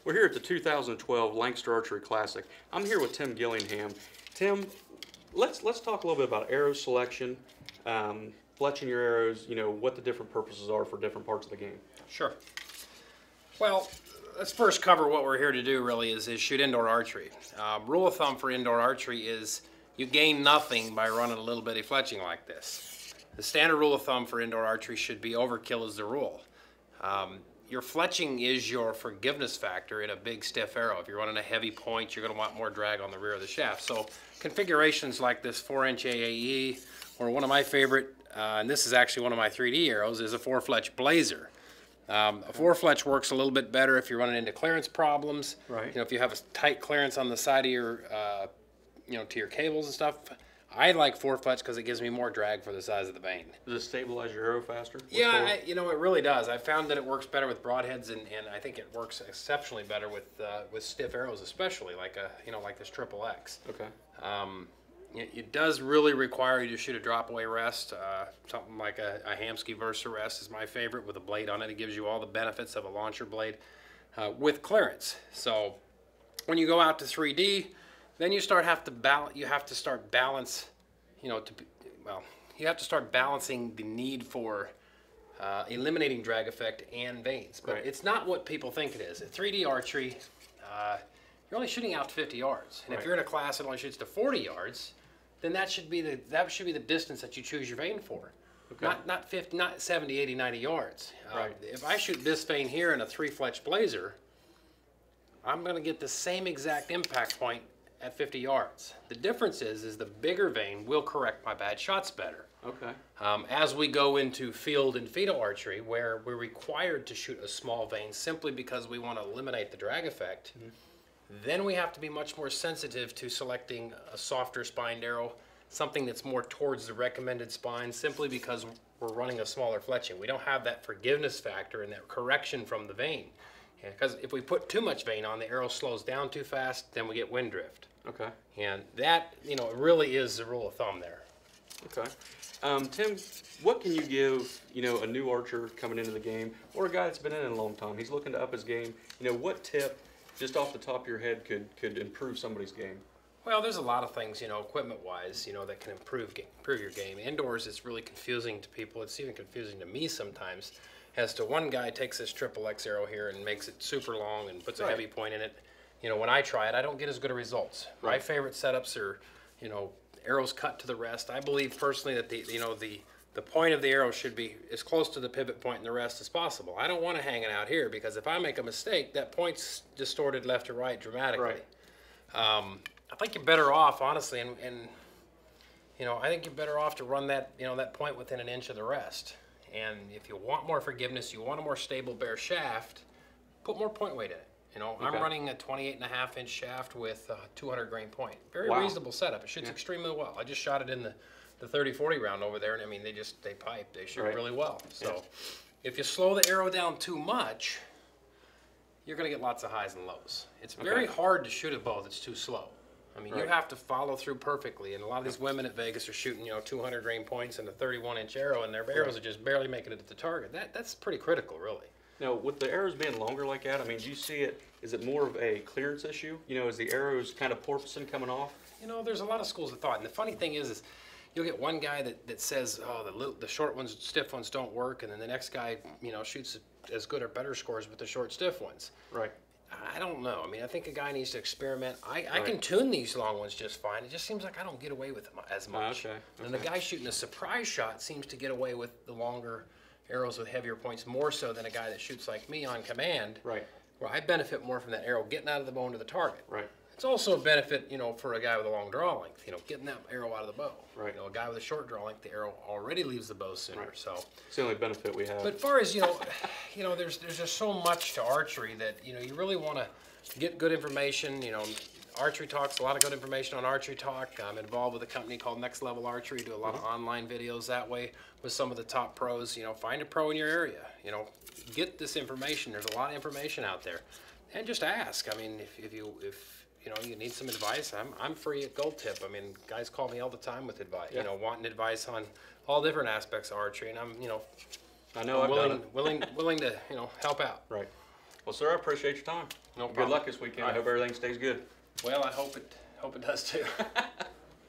We're here at the 2012 Lancaster Archery Classic. I'm here with Tim Gillingham. Tim, let's talk a little bit about arrow selection, fletching your arrows, you know, what the different purposes are for different parts of the game. Sure. Well, let's first cover what we're here to do really is shoot indoor archery. Rule of thumb for indoor archery is you gain nothing by running a little bitty fletching like this. The standard rule of thumb for indoor archery should be overkill is the rule. Your fletching is your forgiveness factor in a big stiff arrow. If you're running a heavy point, you're going to want more drag on the rear of the shaft. So configurations like this 4-inch AAE, or one of my favorite, and this is actually one of my 3D arrows, is a 4-fletch blazer. A 4-fletch works a little bit better if you're running into clearance problems. Right. You know, if you have a tight clearance on the side of your, you know, to your cables and stuff. I like 4-fletch because it gives me more drag for the size of the vane. Does it stabilize your arrow faster? Yeah, you know, it really does. I found that it works better with broadheads, and I think it works exceptionally better with stiff arrows, especially like you know, like this XXX. Okay. It does really require you to shoot a drop-away rest. Something like a Hamsky Versa rest is my favorite with a blade on it. It gives you all the benefits of a launcher blade with clearance. So when you go out to 3D, then you have to start balance, you know, you have to start balancing the need for eliminating drag effect and vanes. But it's not what people think it is. At 3D archery, you're only shooting out to 50 yards. And if you're in a class that only shoots to 40 yards, then that should be the distance that you choose your vane for. Okay. Not 70, 80, 90 yards. If I shoot this vane here in a 3-fletch blazer, I'm going to get the same exact impact point at 50 yards. The difference is the bigger vane will correct my bad shots better. Okay. As we go into field and fetal archery, where we're required to shoot a small vane simply because we want to eliminate the drag effect, then we have to be much more sensitive to selecting a softer spined arrow, something that's more towards the recommended spine, simply because we're running a smaller fletching. We don't have that forgiveness factor and that correction from the vane. Because if we put too much vane on, the arrow slows down too fast, then we get wind drift. Okay. And that, you know, really is the rule of thumb there. Okay. Tim, what can you give, you know, a new archer coming into the game, or a guy that's been in it a long time? He's looking to up his game. You know, what tip, just off the top of your head, could improve somebody's game? Well, there's a lot of things, you know, equipment-wise, you know, that can improve your game. Indoors, it's really confusing to people. It's even confusing to me sometimes, as to one guy takes this XXX arrow here and makes it super long and puts a heavy point in it. You know, when I try it, I don't get as good of results. My favorite setups are, you know, arrows cut to the rest. I believe personally that the point of the arrow should be as close to the pivot point in the rest as possible. I don't want to hang it out here, because if I make a mistake, that point's distorted left to right dramatically. I think you're better off, honestly, and you know, I think you're better off to run that, you know, that point within an inch of the rest. And if you want more forgiveness, you want a more stable bare shaft, put more point weight in it. You know, I'm running a 28.5-inch shaft with 200 grain point. Very reasonable setup. It shoots extremely well. I just shot it in the 30-40 round over there, and I mean, they pipe. They shoot really well. So if you slow the arrow down too much, you're going to get lots of highs and lows. It's very hard to shoot a bow that's too slow. I mean, you have to follow through perfectly, and a lot of these women at Vegas are shooting, you know, 200 grain points and a 31-inch arrow, and their arrows are just barely making it to the target. That's pretty critical, really. Now, with the arrows being longer like that, I mean, do you see it, is it more of a clearance issue? You know, is the arrows kind of porpoising coming off? You know, there's a lot of schools of thought, and the funny thing is you'll get one guy that says, oh, the short ones, stiff ones don't work, and then the next guy, you know, shoots as good or better scores with the short, stiff ones. Right. I don't know. I mean, I think a guy needs to experiment. I can tune these long ones just fine. It just seems like I don't get away with them as much. And the guy shooting a surprise shot seems to get away with the longer arrows with heavier points more so than a guy that shoots like me on command. Right. Where I benefit more from that arrow getting out of the bow into the target. Right. It's also a benefit, you know, for a guy with a long draw length, you know, getting that arrow out of the bow. Right. You know, a guy with a short draw length, the arrow already leaves the bow sooner. Right. So it's the only benefit we have. But as far as, you know, there's just so much to archery that, you know, you really want to get good information. You know, ArcheryTalk's a lot of good information on ArcheryTalk. I'm involved with a company called Next Level Archery. Do a lot of online videos that way with some of the top pros. You know, find a pro in your area. You know, get this information. There's a lot of information out there, and just ask. I mean, if you know, you need some advice, I'm free at Gold Tip. I mean, guys call me all the time with advice. You know, wanting advice on all different aspects of archery, and I'm, you know, I know I'm willing to, you know, help out. Right. Well, sir, I appreciate your time. No Good problem. luck this weekend. All I hope right. everything stays good. Well, I hope it does too.